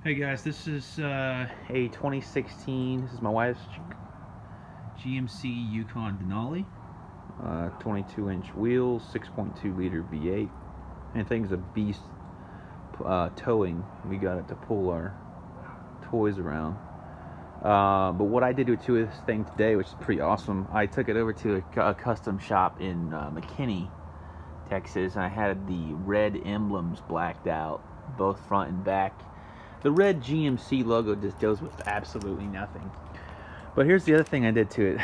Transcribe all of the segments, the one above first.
Hey guys, this is a 2016, this is my wife's GMC Yukon Denali. 22-inch wheels, 6.2 liter V8. And thing's a beast towing. We got it to pull our toys around. But what I did to this thing today, which is pretty awesome, I took it over to a custom shop in McKinney, Texas, and I had the red emblems blacked out, both front and back. The red GMC logo just goes with absolutely nothing. But here's the other thing I did to it.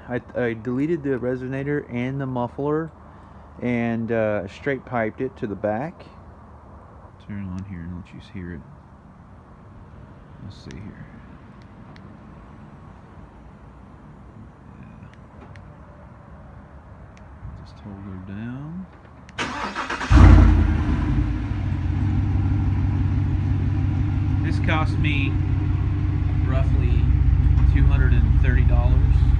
I deleted the resonator and the muffler and straight piped it to the back. Turn it on here and let you hear it. Let's see here. Yeah. Just hold her down. This cost me roughly $230.